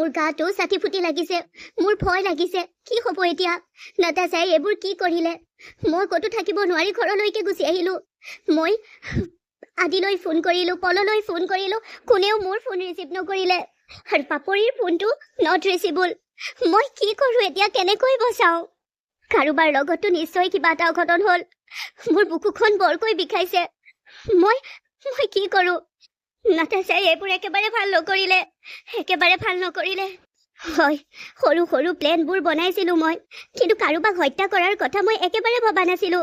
মোৰ গাটো ছাতি ফুটি লাগিছে, মোৰ ভয় লাগিছে। কি হ'ব এতিয়া? নাতাশাই এইবোৰ কি কৰিলে? মই ক'তো থাকিব নোৱাৰি ঘৰলৈকে গুচি আহিলো। মই আদিলৈ ফোন কৰিলো, পললৈ ফোন কৰিলো, কোনেও মোৰ ফোন ৰিচিভ নকৰিলে। আৰু পাপৰিৰ ফোনটো নট ৰিচিভেবল। মই কি কৰো এতিয়া? কেনেকৈ বচাওঁ? কাৰোবাৰ লগতো নিশ্চয় কিবা এটা অঘটন হ'ল। মোৰ বুকুখন বৰকৈ বিষাইছে। মই কি কৰো? নাতাশাই এইবোৰ একেবাৰে ভাল নকৰিলে। হয়, সৰু সৰু প্লেনবোৰ বনাইছিলো মই, কিন্তু কাৰোবাক হত্যা কৰাৰ কথা মই একেবাৰে ভবা নাছিলো।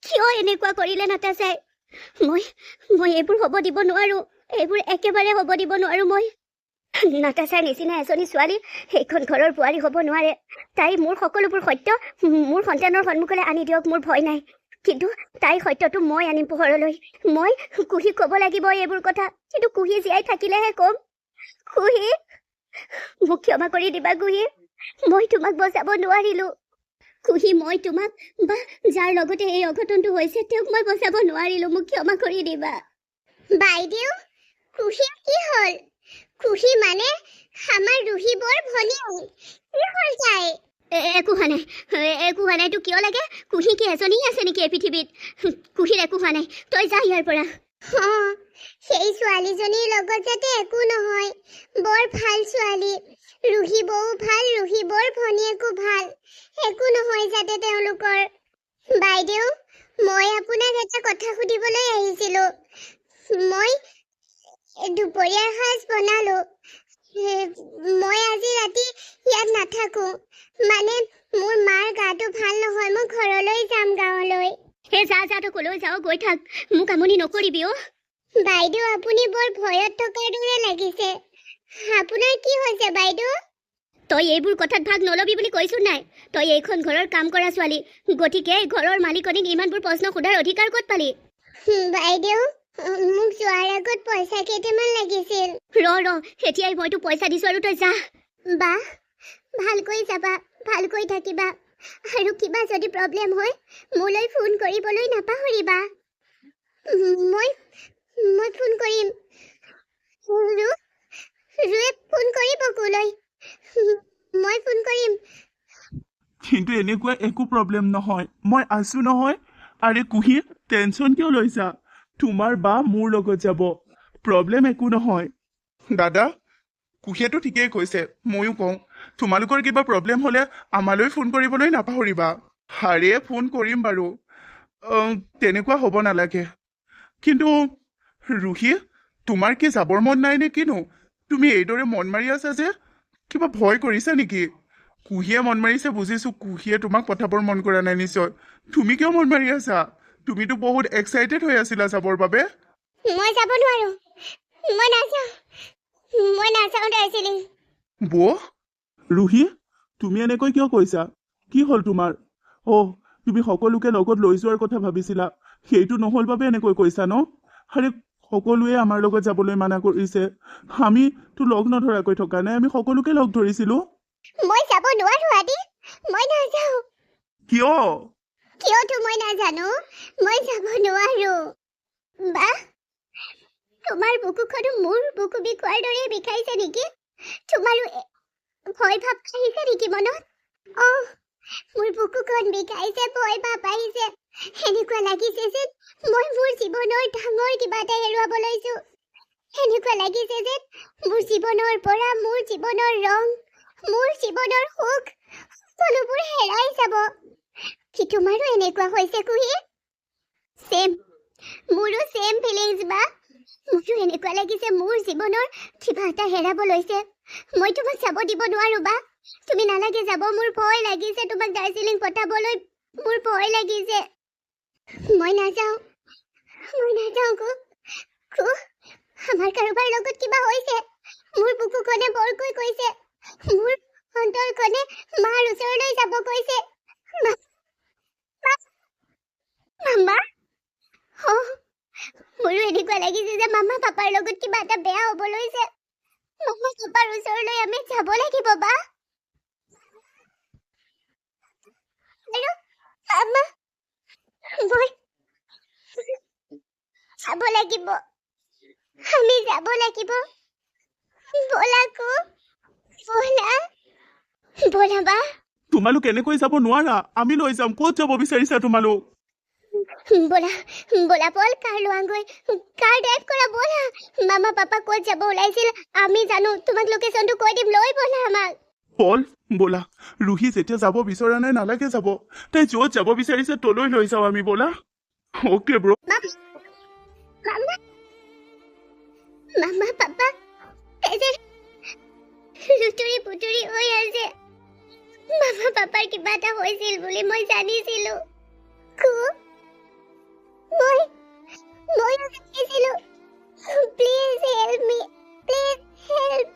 কিয় এনেকুৱা কৰিলে নাতাশাই? মই এইবোৰ হ'ব দিব নোৱাৰো। এইবোৰ একেবাৰে হ'ব দিব নোৱাৰো মই। নাতাশাৰ নিচিনা এজনী ছোৱালী সেইখন ঘৰৰ বোৱাৰী হ'ব নোৱাৰে। তাই মোৰ সকলোবোৰ সত্য মোৰ সন্তানৰ সন্মুখলৈ আনি দিয়ক, মোৰ ভয় নাই। কিন্তু তাইৰ সত্যটো মই আনিম পোহৰলৈ। মই কুহিক ক'ব লাগিব এইবোৰ কথা, কিন্তু কুহি জীয়াই থাকিলেহে ক'ম। কুহি, মোক ক্ষমা কৰি দিবা কুহি। মই তোমাক বচাব নোৱাৰিলো। কুহি, মই তোমাক বা যাৰ লগতে এই অঘটনটো হৈছে তেওঁক মই বচাব নোৱাৰিলো। মোক ক্ষমা কৰি দিবা। বাইদেউ, কুহিৰ কি হ'ল? কুহি মানে আমাৰ ৰুহিবৰ ভনীয়েক। কি হ'ল তাই? একো হোৱা নাইতো। কিয় লাগে? কুহি কি এজনী আছে নেকি এই পৃথিৱীত? কুহিৰ একো হোৱা নাই। তই যা ইয়াৰ পৰা। সেই ছোৱালীজনীৰ লগত যাতে একো নহয়। বৰ ভাল ছোৱালী। ৰুহি বৌ ভাল, ৰুহি বৰ ভনীয়েকো ভাল। একো নহয় যাতে তেওঁলোকৰ। বাইদেউ, মই আপোনাক এটা কথা সুধিবলৈ আহিছিলো। মই দুপৰীয়াৰ সাজ বনালো। মই আজি ৰাতি ইয়াত নাথাকো। মানে মোৰ মাৰ গাটো ভাল নহয়। মই ঘৰলৈ যাম, গাঁৱলৈ। যা তই কলৈ যাও গৈ থাক। মোক আমনি নকৰিবি। বাইদেউ, আপুনি বৰ ভয়ত থকাৰ দৰে লাগিছে। আপোনাৰ কি হৈছে বাইদেউ? তই এইবোৰ কথাত ভাগ নলবি বুলি কৈছো নাই? তই এইখন ঘৰৰ কাম কৰা ছোৱালী, গতিকে ঘৰৰ মালিকনীক ইমানবোৰ প্ৰশ্ন সোধাৰ অধিকাৰ ক'ত পালি? বাইদেউ, মোক যোৱাৰ আগত পইচা কেইটামান লাগিছিল। এতিয়াই মইতো পইচা দিছো আৰু তই যা। বা, ভালকৈ যাবা, ভালকৈ থাকিবা। আৰু কিবা যদি প্ৰব্লেম হয় মোলৈ ফোন কৰিবলৈ নাপাহৰিবা। মই ফোন কৰিম। ৰুৱে ফোন কৰিব কোলৈ? মই ফোন কৰিম। কিন্তু এনেকুৱা একো প্ৰব্লেম নহয়, মই আছো নহয়। আৰে কুহি, টেনচন কিয় লৈছা? তোমাৰ বা মোৰ লগত যাব, প্ৰব্লেম একো নহয়। দাদা, কুহিয়েতো ঠিকেই কৈছে, ময়ো কওঁ। তোমালোকৰ কিবা প্ৰব্লেম হ'লে আমালৈ ফোন কৰিবলৈ নাপাহৰিবা। হাৰে, ফোন কৰিম বাৰু। তেনেকুৱা হ'ব নালাগে। কিন্তু ৰুহি, তোমাৰ কি যাবৰ মন নাই নে কিনো? তুমি এইদৰে মন মাৰি আছা যে? কিবা ভয় কৰিছা নেকি? কুহিয়ে মন মাৰিছে বুজিছো। কুহিয়ে তোমাক পঠাবৰ মন কৰা নাই নিশ্চয়। তুমি কিয় মন মাৰি আছা? তুমিতো বহুত এক্সাইটেড হৈ আছিলা যাবৰ বাবে। মই যাব নোৱাৰো। মই নাযাওঁ দাৰ্জিলিং। বৌ, ৰুহি, তুমি এনেকৈ কিয় কৈছা? কি হ'ল তোমাৰ? তুমি সকলোকে লগত লৈ যোৱাৰ কথা ভাবিছিলা, সেইটো নহ'ল বাবে এনেকৈ কৈছা ন? আৰে, সকলোৱে আমাৰ লগত যাবলৈ মানা কৰিছে। আমিতো লগ নধৰাকৈ থকা নাই, আমি সকলোকে লগ ধৰিছিলো। মই যাব নোৱাৰো আদি। মই নাযাওঁ। কিয়? কিয়তো মই নাজানো। মই যাব নোৱাৰো। বা, তোমাৰ বুকুখনো মোৰ বুকু বিষোৱাৰ দৰে বিষাইছে নেকি? তোমাৰো ভয় ভাৱ আহিছে নেকি মনত? মোৰ বুকুখন বিষাইছে, ভয় ভাৱ আহিছে। এনেকুৱা লাগিছে যেন মই মোৰ জীৱনৰ ডাঙৰ কিবা এটা হেৰুৱাব লৈছো। এনেকুৱা লাগিছে যেন মোৰ জীৱনৰ পৰা, মোৰ জীৱনৰ ৰং, মোৰ জীৱনৰ সুখ সকলোবোৰ হেৰাই যাব। কি তোমাৰো এনেকুৱা হৈছে কুহি? মোৰো ছেম ফিলিংছ বা। মোৰো এনেকুৱা লাগিছে মোৰ জীৱনৰ কিবা এটা হেৰাব লৈছে। মই তোমাক যাব দিব নোৱাৰো বা। তুমি নালাগে যাব, মোৰ ভয় লাগিছে তোমাক দাৰ্জিলিং পঠাবলৈ। মোৰ ভয় লাগিছে। মই নাযাওঁ কু। আমাৰ কাৰোবাৰ লগত কিবা হৈছে। মোৰ বুকুখনে বৰকৈ কৈছে। মোৰ অন্তৰখনে মাৰ ওচৰলৈ যাব কৈছে। মামা, মোৰো এনেকুৱা লাগিছে যে মামা পাপাৰ লগত কিবা এটা বেয়া হ'ব লৈছে। মামা পাপাৰ ওচৰলৈ আমি যাব লাগিব বা। আৰু মামা, মই যাব লাগিব। আমি যাব লাগিব। ব'লাকো। ব'লা বা তোমালোক এনেকৈ যাব নোৱাৰা আমি লৈ যাম ক'ত যাব বিচাৰিছা তোমালোক ব'লা ব'লা পল কাৰ লোৱাগৈ কাৰ ড্ৰাইভ কৰা ব'লা মামা পাপা ক'ত যাব ওলাইছিল আমি জানো তোমাক লোকেশ্যনটো কৈ দিম লৈ ব'লা আমাক পল ব'লা ৰুহি যেতিয়া যাব বিচৰা নাই নালাগে যাব তাই য'ত যাব বিচাৰিছে তলৈ লৈ যাওঁ আমি ব'লা অ'কে ব্ৰ মামা মামা পাপা এদেৰ লুটুৰি পুটুৰি হৈ আছে মামা পাপাৰ কিবা এটা হৈছিল বুলি মই জানিছিলো মই জানিছিলো please help me please help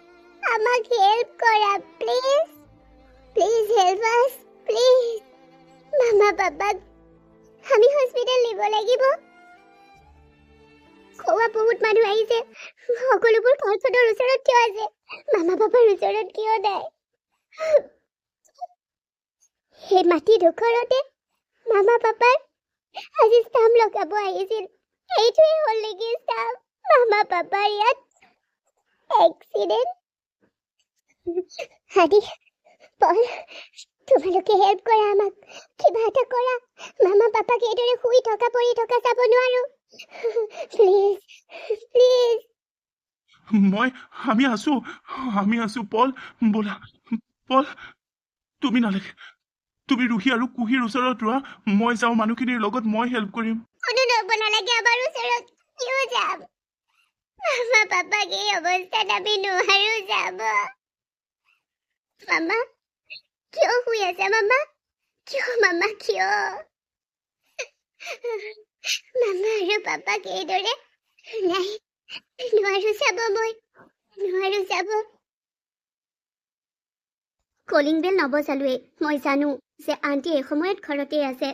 আমাক হেল্প কৰা প্লিজ প্লিজ হেল্প আছ প্লিজ মামা পাপাক আমি হস্পিটেল নিব লাগিব কোৱা বহুত মানুহ আহিছে সকলোবোৰ পলচনৰ ওচৰত কিয় আছে মামা পাপাৰ ওচৰত কিয় নাই সেই মাটি ডোখৰতে মামা পাপাৰ আজি ষ্টাম্প লগাব আহিছিল এইটোৱে হ'ল নেকি ষ্টাম্প মামা পাপাৰ ইয়াত এক্সিডেণ্ট হাদি পল তোমালোকে হেল্প কৰা আমাক কিবা এটা কৰা মামা পাপাক এইদৰে শুই থকা পৰি থকা চাব নোৱাৰো প্লিজ প্লিজ আমি আছো পল ব'লা পল তুমি নালাগে তুমি ৰুহি আৰু কুহিৰ ওচৰত ৰোৱা মই যাওঁ মানুহখিনিৰ লগত মই হেল্প কৰিম কোনো ল'ব নালাগে আমাৰ ওচৰত কিয় যাম মামা পাপাক এই অৱস্থাত আমি নোৱাৰো যাব মামা কিয় শুই আছে মামা কিয় মামা কিয় মামা আৰু পাপাক এইদৰে নাই নোৱাৰো চাব মই নোৱাৰো যাব কলিং বেল নবজালোৱে মই জানো যে আণ্টি এই সময়ত ঘৰতে আছে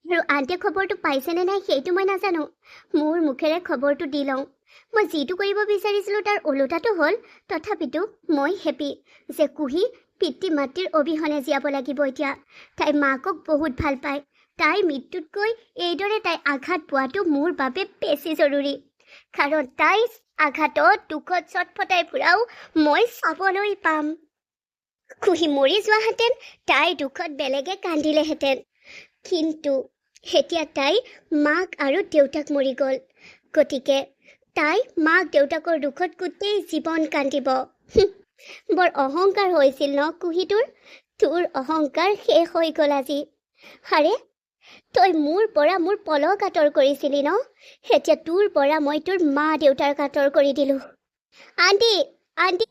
আৰু আণ্টিয়ে খবৰটো পাইছেনে নাই সেইটো মই নাজানো মোৰ মুখেৰে খবৰটো দি লওঁ মই যিটো কৰিব বিচাৰিছিলোঁ তাৰ ওলোটাটো হ'ল তথাপিতো মই হেপী যে কুহি পিতৃ মাতৃৰ অবিহনে জীয়াব লাগিব এতিয়া তাই মাকক বহুত ভাল পায় তাইৰ মৃত্যুতকৈ এইদৰে তাই আঘাত পোৱাটো মোৰ বাবে বেছি জৰুৰী কাৰণ তাই আঘাতত দুখত চটফটাই ফুৰাও মই চাবলৈ পাম কুহি মৰি যোৱাহেঁতেন তাই দুখত বেলেগে কান্দিলেহেঁতেন কিন্তু এতিয়া তাই মাক আৰু দেউতাক মৰি গ'ল গতিকে তাই মাক দেউতাকৰ দুখত গোটেই জীৱন কান্দিব বৰ অহংকাৰ হৈছিল ন কুহিটোৰ তোৰ অহংকাৰ শেষ হৈ গ'ল আজি আৰে তই মোৰ পৰা মোৰ পলক আঁতৰ কৰিছিলি ন এতিয়া তোৰ পৰা মই তোৰ মা দেউতাৰ আঁতৰ কৰি দিলোঁ আণ্টি আণ্টি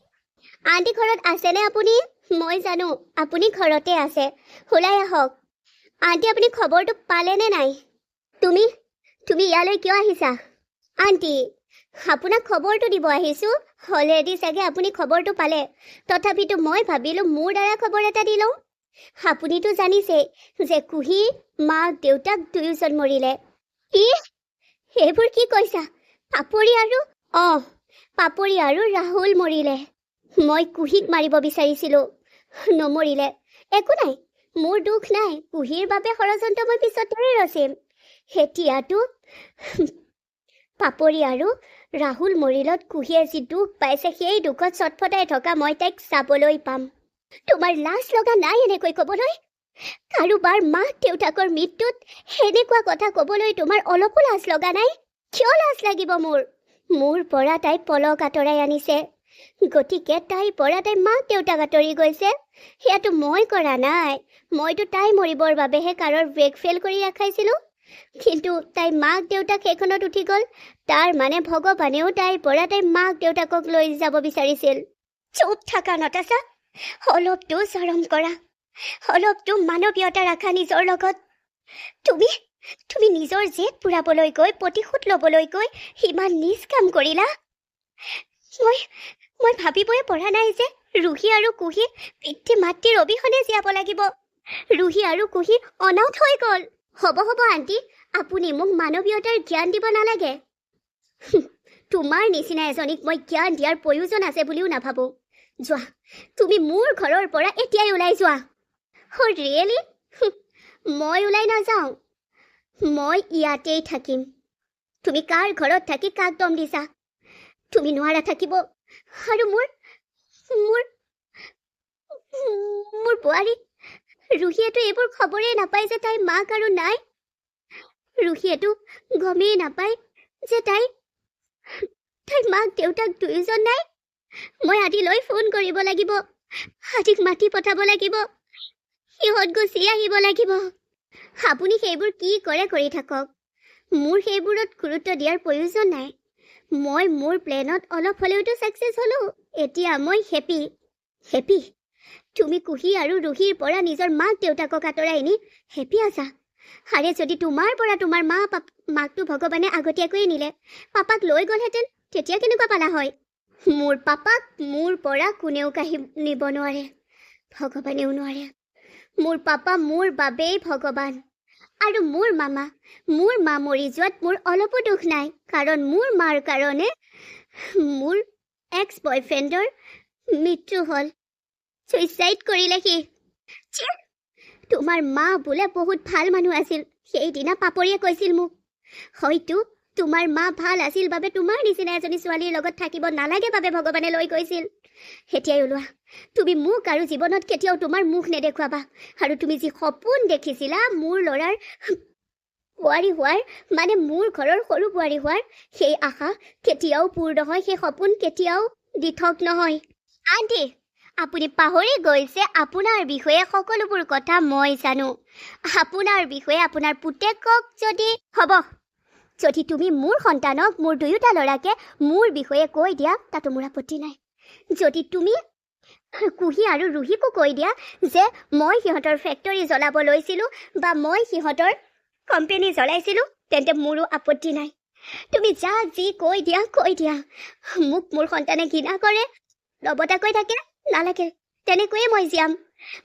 আণ্টি ঘৰত আছেনে আপুনি মই জানো আপুনি ঘৰতে আছে ওলাই আহক আণ্টি আপুনি খবৰটো পালেনে নাই তুমি ইয়ালৈ কিয় আহিছা আণ্টি আপোনাক খবৰটো দিব আহিছোঁ অলৰেডি চাগে আপুনি খবৰটো পালে তথাপিতো মই ভাবিলোঁ মোৰ দ্বাৰা খবৰ এটা দি লওঁ আপুনিতো জানিছে যে কুহিৰ মাক দেউতাক দুয়োজন মৰিলে কি এইবোৰ কি কৈছা পাপৰি আৰু ৰাহুল মৰিলে মই কুহিক মাৰিব বিচাৰিছিলোঁ নমৰিলে একো নাই মোৰ দুখ নাই কুহিৰ বাবে ষড়যন্ত্ৰ মই পিছত ধৰি ৰচিম এতিয়াতো পাপৰি আৰু ৰাহুল মৰিলত কুহিয়ে যি দুখ পাইছে সেই দুখত চটফটাই থকা মই তাইক চাবলৈ পাম তোমাৰ লাজ লগা নাই এনেকৈ ক'বলৈ কাৰোবাৰ মাক দেউতাকৰ মৃত্যুত সেনেকুৱা কথা ক'বলৈ তোমাৰ অলপো লাজ লগা নাই কিয় লাজ লাগিব মোৰ পৰা তাই পলক আঁতৰাই আনিছে গতিকে তাইৰ পৰা তাই মাক দেউতাক আঁতৰি গৈছে সেয়াতো মই কৰা নাই মইতো তাই মৰিবৰ বাবেহে কাৰৰ ব্ৰেক ফেইল কৰি ৰাখাইছিলোঁ কিন্তু তাই মাক দেউতাক সেইখনত উঠি গ'ল তাৰ মানে ভগৱানেও তাইৰ পৰা তাই মাক দেউতাকক লৈ যাব বিচাৰিছিল চুপ থাকা নতাশা অলপটো চৰম কৰা অলপটো মানৱীয়তা ৰাখা নিজৰ লগত তুমি নিজৰ জেদ পুৰাবলৈ গৈ প্ৰতিশোধ ল'বলৈ গৈ ইমান নিজ কাম কৰিলা মই ভাবিবই পৰা নাই যে ৰুহি আৰু কুহি পিতৃ মাতৃৰ অবিহনে জীয়াব লাগিব ৰুহি আৰু কুহি অনাথ হৈ গ'ল হ'ব আণ্টি আপুনি মোক মানৱীয়তাৰ জ্ঞান দিব নালাগে তোমাৰ নিচিনা এজনীক মই জ্ঞান দিয়াৰ প্ৰয়োজন আছে বুলিও নাভাবোঁ যোৱা তুমি মোৰ ঘৰৰ পৰা এতিয়াই ওলাই যোৱা ৰিয়েলি মই ওলাই নাযাওঁ মই ইয়াতেই থাকিম তুমি কাৰ ঘৰত থাকি কাক দম দিছা তুমি নোৱাৰা থাকিব আৰু মোৰ বোৱাৰী ৰুহিয়েতো এইবোৰ খবৰেই নাপায় যে তাইৰ মাক আৰু নাই। ৰুহিয়েতো গমেই নাপায় যে তাইৰ মাক দেউতাক দুয়োজন নাই। মই আদিলৈ ফোন কৰিব লাগিব, আদিক মাতি পঠাব লাগিব, সিহঁত গুচি আহিব লাগিব। আপুনি সেইবোৰ কি কৰে কৰি থাকক, মোৰ সেইবোৰত গুৰুত্ব দিয়াৰ প্ৰয়োজন নাই। মই মোৰ প্লেনত অলপ হ'লেওতো ছাকচেছ হ'লো। এতিয়া মই হেপী। তুমি কুহি আৰু ৰুহিৰ পৰা নিজৰ মাক দেউতাকক আঁতৰাই নি হেপী আছা। আৰে যদি তোমাৰ পৰা তোমাৰ মাকটো ভগৱানে আগতীয়াকৈ নিলে, পাপাক লৈ গ'লহেঁতেন, তেতিয়া কেনেকুৱা পালা হয়? মোৰ পাপাক মোৰ পৰা কোনেও কাঢ়ি নিব নোৱাৰে, ভগৱানেও নোৱাৰে। মোৰ পাপা মোৰ বাবেই ভগৱান। আৰু মোৰ মা মৰি যোৱাত মোৰ অলপো দুখ নাই, কাৰণ মোৰ মাৰ কাৰণে মোৰ এক্স বয়ফ্ৰেণ্ডৰ মৃত্যু হ'ল। ছুইচাইড কৰিলে সি। তোমাৰ মা বোলে বহুত ভাল মানুহ আছিল, সেইদিনা পাপৰিয়ে কৈছিল মোক। হয়তো তোমাৰ মা ভাল আছিল বাবে তোমাৰ নিচিনা এজনী ছোৱালীৰ লগত থাকিব নালাগে বাবে ভগৱানে লৈ গৈছিল। এতিয়াই ওলোৱা, তুমি মোক আৰু জীৱনত কেতিয়াও তোমাৰ মুখ নেদেখুৱাবা। আৰু তুমি যি সপোন দেখিছিলা মোৰ ল'ৰাৰ বোৱাৰী হোৱাৰ, মানে মোৰ ঘৰৰ সৰু বোৱাৰী হোৱাৰ, সেই আশা কেতিয়াও পূৰ্ণ নহয়, সেই সপোন কেতিয়াও দিঠক নহয়। আণ্টি, আপুনি পাহৰি গৈছে আপোনাৰ বিষয়ে সকলোবোৰ কথা মই জানো। আপোনাৰ বিষয়ে আপোনাৰ পুতেকক যদি তুমি মোৰ সন্তানক, মোৰ দুয়োটা ল'ৰাকে মোৰ বিষয়ে কৈ দিয়া, তাতো মোৰ আপত্তি নাই। যদি তুমি কুহি আৰু ৰুহিকো কৈ দিয়া যে মই সিহঁতৰ ফেক্টৰী জ্বলাব লৈছিলোঁ বা মই সিহঁতৰ কোম্পানী জ্বলাইছিলোঁ, তেন্তে মোৰো আপত্তি নাই। তুমি যি কৈ দিয়া। মোক মোৰ সন্তানে ঘৃণা কৰে, লবতাকৈ থাকে, নালাগে, তেনেকৈয়ে মই জীয়াম।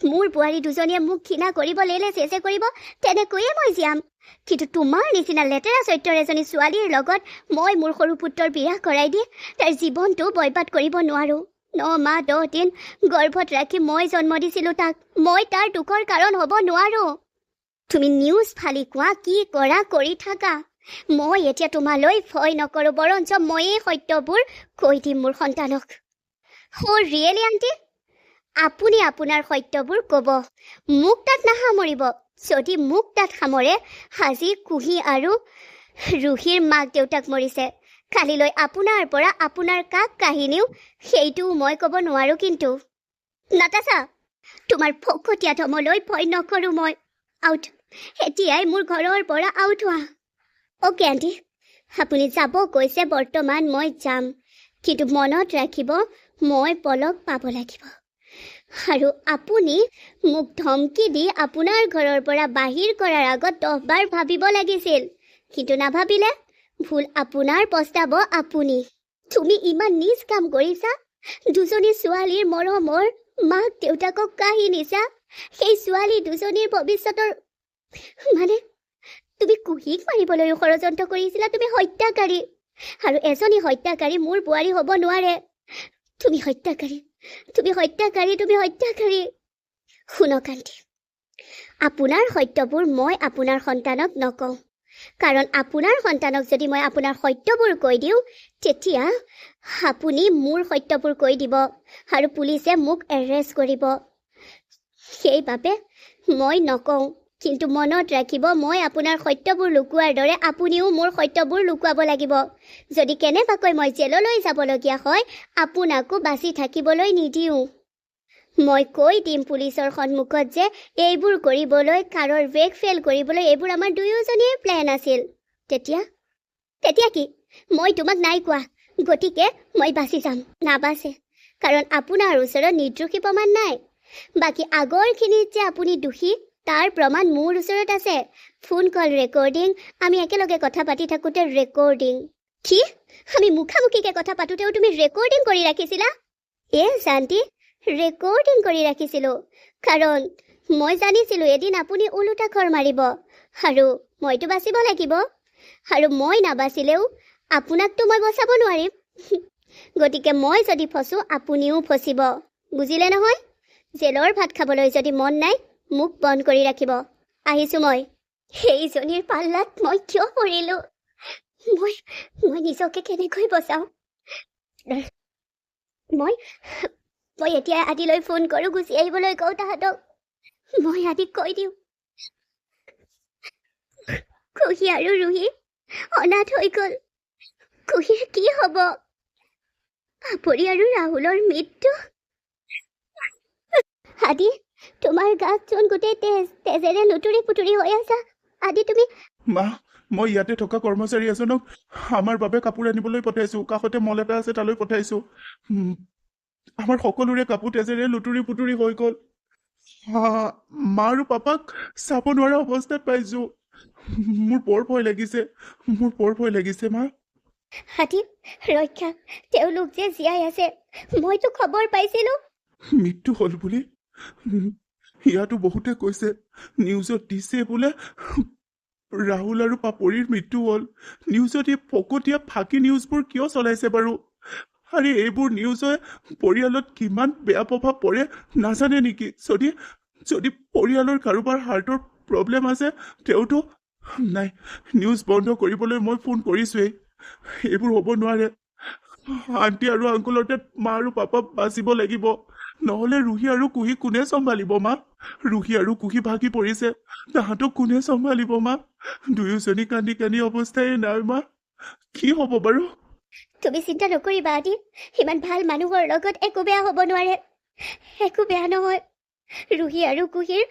মোৰ বোৱাৰী দুজনীয়ে মোক ঘৃণা কৰিব, লেলে চেচে কৰিব, তেনেকৈয়ে মই জীয়াম। কিন্তু তোমাৰ নিচিনা লেতেৰা চৰিত্ৰৰ এজনী ছোৱালীৰ লগত মই মোৰ সৰু পুত্ৰৰ বিয়া কৰাই দি তাইৰ জীৱনটো বৰবাদ কৰিব নোৱাৰোঁ। 9 মাহ 10 দিন গৰ্ভত ৰাখি মই জন্ম দিছিলোঁ তাক। মই তাৰ দুখৰ কাৰণ হ'ব নোৱাৰোঁ। তুমি নিউজ ফালি কোৱা, কি কৰা কৰি থাকা। মই এতিয়া তোমালৈ ভয় নকৰোঁ, বৰঞ্চ ময়েই সত্যবোৰ কৈ দিম মোৰ সন্তানক। ৰিয়েলি আণ্টি, আপুনি আপোনাৰ সত্যবোৰ ক'ব, মোক তাত নাসামৰিব। যদি মোক তাত সামৰে, আজি কুহি আৰু ৰুহিৰ মাক দেউতাক মৰিছে, কালিলৈ আপোনাৰ পৰা আপোনাৰ কাহিনীও সেইটোও মই ক'ব নোৱাৰোঁ। কিন্তু নাতাশা, তোমাৰ ফকতীয়া ধমলৈ ভয় নকৰোঁ মই। আউট, এতিয়াই মোৰ ঘৰৰ পৰা আউট হোৱা। অ'কে আণ্টি, আপুনি যাব কৈছে, বৰ্তমান মই যাম, কিন্তু মনত ৰাখিব মই পলক পাব লাগিব। আৰু আপুনি মোক ধমকি দি আপোনাৰ ঘৰৰ পৰা বাহিৰ কৰাৰ আগত 10 বাৰ ভাবিব লাগিছিল, কিন্তু নাভাবিলে। ভুল আপোনাৰ, পস্তাব আপুনি। তুমি ইমান নিজ কাম কৰিছা, দুজনী ছোৱালীৰ মৰমৰ মাক দেউতাকক কাঢ়ি নিছা। সেই ছোৱালী দুজনীৰ ভৱিষ্যতৰ, মানে তুমি কুহিক মাৰিবলৈও ষড়যন্ত্ৰ কৰিছিলা। তুমি হত্যাকাৰী, আৰু এজনী হত্যাকাৰী মোৰ বোৱাৰী হ'ব নোৱাৰে। তুমি হত্যাকাৰী। শুনক আণ্টি, আপোনাৰ সত্যবোৰ মই আপোনাৰ সন্তানক নকওঁ, কাৰণ আপোনাৰ সন্তানক যদি মই আপোনাৰ সত্যবোৰ কৈ দিওঁ, তেতিয়া আপুনি মোৰ সত্যবোৰ কৈ দিব আৰু পুলিচে মোক এৰেষ্ট কৰিব। সেইবাবে মই নকওঁ, কিন্তু মনত ৰাখিব, মই আপোনাৰ সত্যবোৰ লুকুৱাৰ দৰে আপুনিও মোৰ সত্যবোৰ লুকুৱাব লাগিব। যদি কেনেবাকৈ মই জেললৈ যাবলগীয়া হয়, আপোনাকো বাচি থাকিবলৈ নিদিওঁ। মই কৈ দিম পুলিচৰ সন্মুখত যে এইবোৰ কৰিবলৈ, কাৰৰ ব্ৰেক ফেইল কৰিবলৈ, এইবোৰ আমাৰ দুয়োজনীৰ প্লেন আছিল। তেতিয়া কি? মই তোমাক নাই কোৱা, গতিকে মই বাচি যাম। নাবাচে, কাৰণ আপোনাৰ ওচৰত নিৰ্দোষী প্ৰমাণ নাই। বাকী আগৰখিনিত যে আপুনি দোষী, তাৰ প্ৰমাণ মোৰ ওচৰত আছে। ফোন কল ৰেকৰ্ডিং, আমি একেলগে কথা পাতি থাকোঁতে ৰেকৰ্ডিং। কি? আমি মুখামুখিকৈ কথা পাতোঁতেও তুমি ৰেকৰ্ডিং কৰি ৰাখিছিলা? শান্তি, ৰেকৰ্ডিং কৰি ৰাখিছিলোঁ, কাৰণ মই জানিছিলোঁ এদিন আপুনি ওলোটা খৰ মাৰিব, আৰু মইতো বাচিব লাগিব। আৰু মই নাবাচিলেও আপোনাকতো মই বচাব নোৱাৰিম। গতিকে মই যদি ফচোঁ, আপুনিও ফচিব, বুজিলে নহয়? জেলৰ ভাত খাবলৈ যদি মন নাই, মুখ বন্ধ কৰি ৰাখিব। আহিছোঁ মই। সেইজনীৰ পাল্লাত মই কিয় পৰিলোঁ? মই নিজকে কেনেকৈ বচাওঁ? মই মই এতিয়া আদিলৈ ফোন কৰোঁ, গুচি আহিবলৈ কওঁ তাহাঁতক। মই আদিক কৈ দিওঁ কুহি আৰু ৰুহি অনাথ হৈ গ'ল। কুহিৰ কি হ'ব? পাপৰি আৰু ৰাহুলৰ মৃত্যু। আদি, তোমাৰ গাত চোন গোটেই তেজেৰে লুতুৰি পুতুৰি হৈ আছা। আদি, তুমি মা, মই ইয়াতে থকা কৰ্মচাৰী এজনক আমাৰ বাবে কাপোৰ আনিবলৈ পঠাইছো। কাষতে মল এটা আছে, তালৈ পঠাইছো। আমাৰ সকলোৰে কাপোৰ তেজেৰে লুতুৰি পুতুৰি হৈ গ'ল। মা আৰু পাপাক চাব নোৱাৰা অৱস্থাত পাইছো। মোৰ বৰ ভয় লাগিছে মা। আদি, ৰক্ষা, তেওঁলোক যে জীয়াই আছে। মইতো খবৰ পাইছিলো। মৃত্যু হ'ল বুলি ইয়াতো বহুতে কৈছে, নিউজত দিছে বোলে ৰাহুল আৰু পাপৰিৰ মৃত্যু হ'ল। নিউজত এই ফকতীয়া ফাঁকি নিউজবোৰ কিয় চলাইছে বাৰু? আৰে এইবোৰ নিউজে পৰিয়ালত কিমান বেয়া প্ৰভাৱ পৰে নাজানে নেকি? যদি পৰিয়ালৰ কাৰোবাৰ হাৰ্টৰ প্ৰব্লেম আছে, তেওঁতো নাই। নিউজ বন্ধ কৰিবলৈ মই ফোন কৰিছোৱেই। এইবোৰ হ'ব নোৱাৰে। আণ্টি আৰু আংকুলৰ তাত মা আৰু পাপা বাচিব লাগিব। নহ'লে ৰুহি আৰু কুহি কোনে চম্ভালিব মা? ৰুহি আৰু কুহি ভাগি পৰিছে, তাহাঁতক কোনে চম্ভালিব মা? দুয়োজনী কান্দি কান্দি অৱস্থাই নাই মা। কি হ'ব বাৰু? তুমি চিন্তা নকৰিবা আদি। ইমান ভাল মানুহৰ লগত একো বেয়া হ'ব নোৱাৰে। একো বেয়া নহয়। ৰুহি আৰু কুহিৰ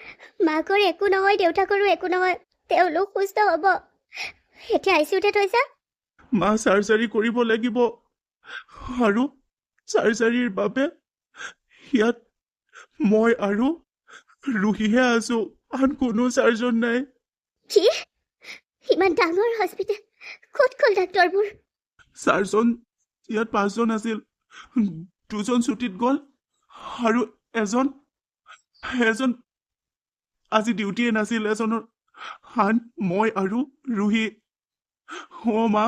মাকৰ একো নহয়, দেউতাকৰো একো নহয়। তেওঁলোক সুস্থ হ'ব। এতিয়া আইচিউতে থৈছা? মা, চাৰ্জাৰী কৰিব লাগিব, আৰু চাৰ্জাৰীৰ বাবে ইয়াত মই আৰু ৰুহিহে আছো। আন কোনো চাৰ্জন নাই। কি? ইমান ডাঙৰ হস্পিটেল, ক'ত গ'ল ডাক্তৰবোৰ? চাৰ্জন ইয়াত 5জন আছিল। 2জন ছুটীত গ'ল, আৰু এজন আজি ডিউটিয়ে নাছিল। এজনৰ আন মই আৰু ৰুহি। মা,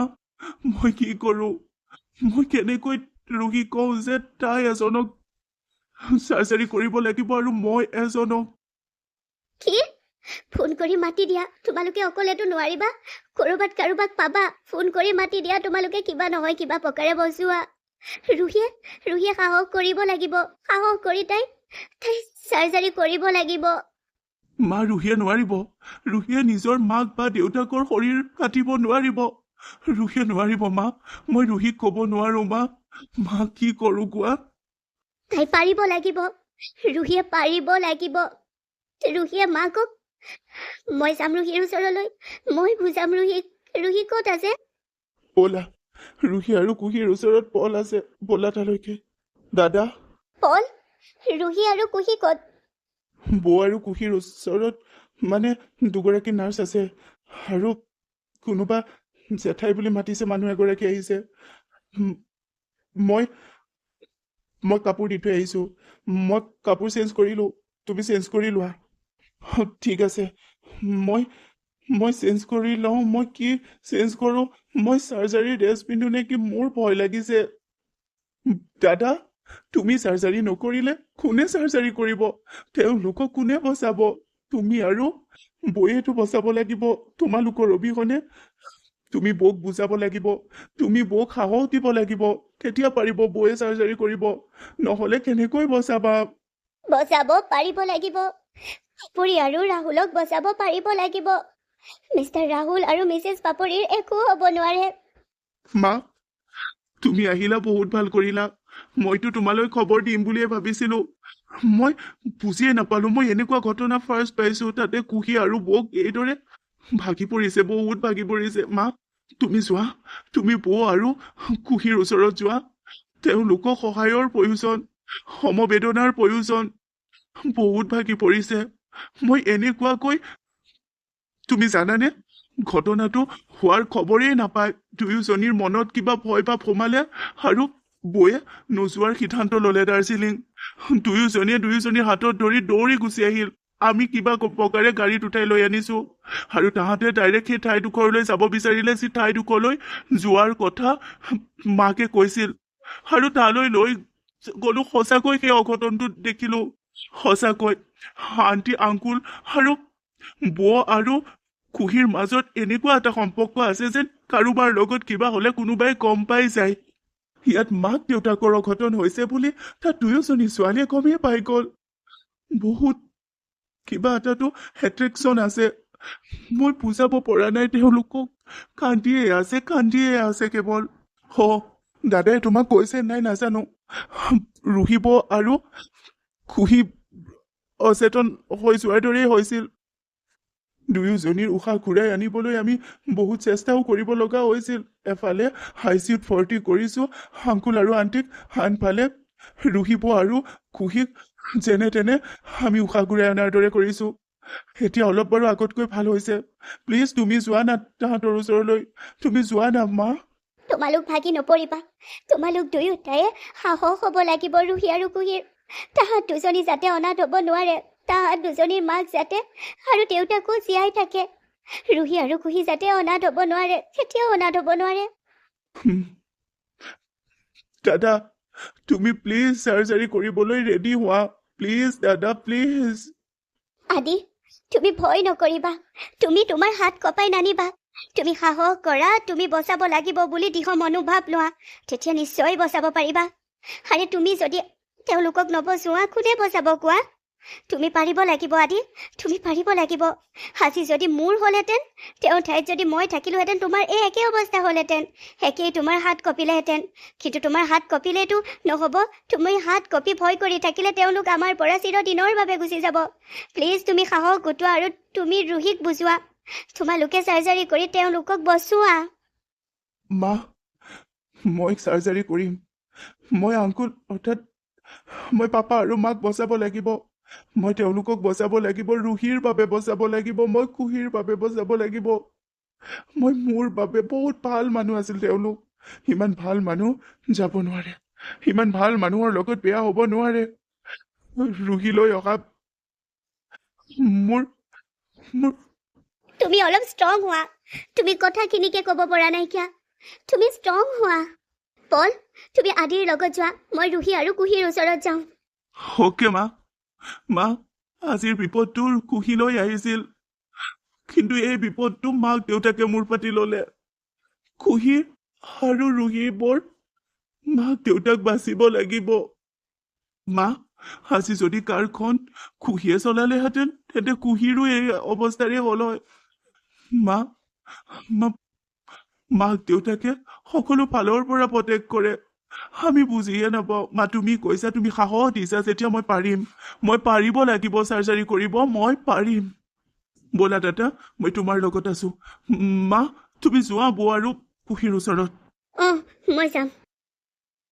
মই কি কৰোঁ? মই কেনেকৈ ৰুহি কওঁ যে তাই এজনক চাৰ্জাৰী কৰিব লাগিব আৰু মই এজনক? কি? ফোন কৰি মাতি দিয়া। তোমালোকে অকলেতো নোৱাৰিবা। কাৰোবাক পাবা। ফোন কৰি মাতি দিয়া। তোমালোকে কিবা নহয় কিবা প্ৰকাৰে বচোৱা। ৰুহিয়ে সাহস কৰিব লাগিব। সাহস কৰি তাই চাৰ্জাৰী কৰিব লাগিব। মা, ৰুহিয়ে নোৱাৰিব। ৰুহিয়ে নিজৰ মাক বা দেউতাকৰ শৰীৰ কাটিব নোৱাৰিব। ৰুহিয়ে নোৱাৰিব মা। মই ৰুহিক ক'ব নোৱাৰো মা। মা, কি কৰোঁ কোৱা? তাই পাৰিব লাগিব। ৰুহিয়ে পাৰিব লাগিব। ৰুহিয়ে মাকক, মই যাম ৰুহিৰ ওচৰলৈ। মই বুজাম ৰুহিক। ৰুহি ক'ত আছে? ব'লা, ৰুহি আৰু কুহিৰ ওচৰত পল আছে, ব'লা তালৈকে। দাদা, পল? ৰুহি আৰু কুহি ক'ত? বৌ আৰু কুহিৰ ওচৰত মানে দুগৰাকী নাৰ্ছ আছে, আৰু কোনোবা জেঠাই বুলি মাতিছে। মানুহ এগৰাকী আহিছে। মই কাপোৰ দি থৈ আহিছো। মই কাপোৰ চেঞ্জ কৰিলো, তুমি চেঞ্জ কৰি লোৱা। ঠিক আছে, মই চেঞ্জ কৰি লওঁ। মই কি চেঞ্জ কৰোঁ? মই চাৰ্জাৰীৰ ড্ৰেছ পিন্ধো নেকি? মোৰ ভয় লাগিছে। দাদা, তুমি চাৰ্জাৰী নকৰিলে কোনে চাৰ্জাৰী কৰিব? তেওঁলোকক কোনে বচাব? তুমি আৰু বৌয়েতো বচাব লাগিব। তোমালোকৰ অবিহনে তুমি বৌক বুজাব লাগিব। তুমি বৌক সাহস দিব লাগিব। তেতিয়া পাৰিব বৌয়ে চাৰ্জাৰী কৰিব। নহ'লে কেনেকৈ বচাবা? বচাব পাৰিব লাগিব। পাপৰি আৰু ৰাহুলক বচাব পাৰিব লাগিব। মিষ্টাৰ ৰাহুল আৰু মিছেছ পাপৰিৰ একো হ'ব নোৱাৰে। মা, তুমি আহিলা, বহুত ভাল কৰিলা। মইতো তোমালৈ খবৰ দিম বুলিয়ে ভাবিছিলো। মই বুজিয়ে নাপালো। মই এনেকুৱা ঘটনা ফাৰ্ষ্ট পাইছো। তাতে কুহি আৰু বৌক এইদৰে ভাগি পৰিছে, বহুত ভাগি পৰিছে। মা, তুমি যোৱা। তুমি বৌ আৰু কুহিৰ ওচৰত যোৱা। তেওঁলোকক সহায়ৰ প্ৰয়োজন, সমবেদনাৰ প্ৰয়োজন। বহুত ভাগি পৰিছে। মই এনেকুৱাকৈ, তুমি জানানে, ঘটনাটো হোৱাৰ খবৰেই নাপায়। দুয়োজনীৰ মনত কিবা ভয় ভাৱ সোমালে, আৰু বৌয়ে নোযোৱাৰ সিদ্ধান্ত ল'লে দাৰ্জিলিং। দুয়োজনীৰ হাতত ধৰি দৌৰি গুচি আহিল। আমি কিবা প্ৰকাৰে গাড়ীত উঠাই লৈ আনিছো, আৰু তাহাঁতে ডাইৰেক্ট সেই ঠাইডোখৰলৈ যাব বিচাৰিলে যি ঠাইডোখৰলৈ যোৱাৰ কথা মাকে কৈছিল, আৰু তালৈ লৈ গ'লো। সঁচাকৈ সেই অঘটনটো দেখিলো। সঁচাকৈ আণ্টি, আংকুল আৰু বৌ আৰু কুহিৰ মাজত এনেকুৱা এটা সম্পৰ্ক আছে যেন কাৰোবাৰ লগত কিবা হ'লে কোনোবাই গম পাই যায়। ইয়াত মাক দেউতাকৰ অঘটন হৈছে বুলি তাত দুয়োজনী ছোৱালীয়ে গমেই পাই গ'ল। বহুত কিবা এটাতো এট্ৰেকশ্যন আছে। মই বুজাব পৰা নাই তেওঁলোকক। কান্দিয়ে আছে কেৱল। দাদাই তোমাক কৈছে নাই নাজানো, ৰুহিব আৰু খুহি অচেতন হৈ যোৱাৰ দৰেই হৈছিল। দুয়োজনীৰ উশাহ ঘূৰাই আনিবলৈ আমি বহুত চেষ্টাও কৰিব লগা হৈছিল। এফালে ICUত ভৰ্তি কৰিছোঁ আংকুল আৰু আণ্টিক, আনফালে ৰুহিব আৰু খুহিক যেনে তেনে আমি উশাহ ঘূৰাই অনাৰ দৰে কৰিছোঁ। এতিয়া অলপ বাৰু আগতকৈ ভাল হৈছে। প্লিজ তুমি যোৱা না তাহাঁতৰ ওচৰলৈ, তুমি যোৱা না মা। তোমালোক ভাগি নপৰিবা। তোমালোক দুয়োটাই সাহস হ'ব লাগিব ৰুহি আৰু কুহিৰ। তাহাঁত দুজনী যাতে অনাথ হ'ব নোৱাৰে, তাহাঁত দুজনীৰ মাক যাতে আৰু দেউতাকো জীয়াই থাকে। ৰুহি আৰু কুহি যাতে অনাথ হ'ব নোৱাৰে, কেতিয়াও অনাথ হ'ব নোৱাৰে। দাদা তুমি প্লিজ চাৰ্জাৰী কৰিবলৈ ৰেডি হোৱা, প্লিজ দাদা প্লিজ। আদি, তুমি ভয় নকৰিবা। তুমি তোমাৰ হাত কঁপাই নানিবা। তুমি সাহস কৰা, তুমি বচাব লাগিব বুলি দৃঢ় মনোভাৱ লোৱা, তেতিয়া নিশ্চয় বচাব পাৰিবা। আৰে তুমি যদি তেওঁলোকক নবচোৱা কোনে বচাব কোৱা? তুমি পাৰিব লাগিব আদি, তুমি পাৰিব লাগিব। আজি যদি মোৰ হ'লহেঁতেন, তেওঁৰ ঠাইত যদি মই থাকিলোহেঁতেন, তোমাৰ এই একেই অৱস্থা হ'লহেঁতেন। একেই তোমাৰ হাত কঁপিলেহেঁতেন। কিন্তু তোমাৰ হাত কঁপিলেতো নহ'ব। তুমি হাত কঁপি ভয় কৰি থাকিলে তেওঁলোক আমাৰ পৰা চিৰদিনৰ বাবে গুচি যাব। প্লিজ তুমি সাহস গোটোৱা আৰু তুমি ৰুহিক বুজোৱা। তোমালোকে চাৰ্জাৰী কৰি তেওঁলোকক বচোৱা। মা, মই চাৰ্জাৰী কৰিম। মই আংকুল অৰ্থাৎ মই পাপা আৰু মাক বচাব লাগিব। মই তেওঁলোকক বচাব লাগিব, ৰুহিৰ বাবে বচাব লাগিব, মই কুহিৰ বাবে বচাব লাগিব। মোৰ বাবে বহুত ভাল মানুহ আছিল তেওঁলোক। ইমান ভাল মানুহ যাব নোৱাৰে, ইমান ভাল মানুহৰ লগত বেয়া হ'ব নোৱাৰে। ৰুহিলৈ অহা মোৰ মোৰ তুমি অলপ ষ্ট্ৰং হোৱা। তুমি কথাখিনিকে ক'ব পৰা নাইকিয়া। তুমি ষ্ট্ৰং হোৱা। পল, তুমি আদিৰ লগত যোৱা, মই ৰুহি আৰু কুহিৰ ওচৰত যাওঁ। অ'কে মা, আজিৰ বিপদটো কুহিলৈ আহিছিল, কিন্তু এই বিপদটো মাক দেউতাকে মূৰ পাতি ল'লে। কুহি আৰু ৰুহিবোৰ মাক দেউতাক বাচিব লাগিব। মা, আজি যদি কাৰখন কুহিয়ে চলালেহেঁতেন তেন্তে কুহিৰো এই অৱস্থাৰে হ'ল হয়। মাক দেউতাকে সকলো ফালৰ পৰা প্ৰটেক্ট কৰে, আমি বুজিয়ে নাপাওঁ। মা, তুমি কৈছা, তুমি সাহস দিছা যেতিয়া মই পাৰিব লাগিব চাৰ্জাৰী কৰিব, মই পাৰিম। ব'লা দাদা, মই তোমাৰ লগত আছো। মা, তুমি যোৱা বৌ আৰু কুহিৰ ওচৰত। মই যাম।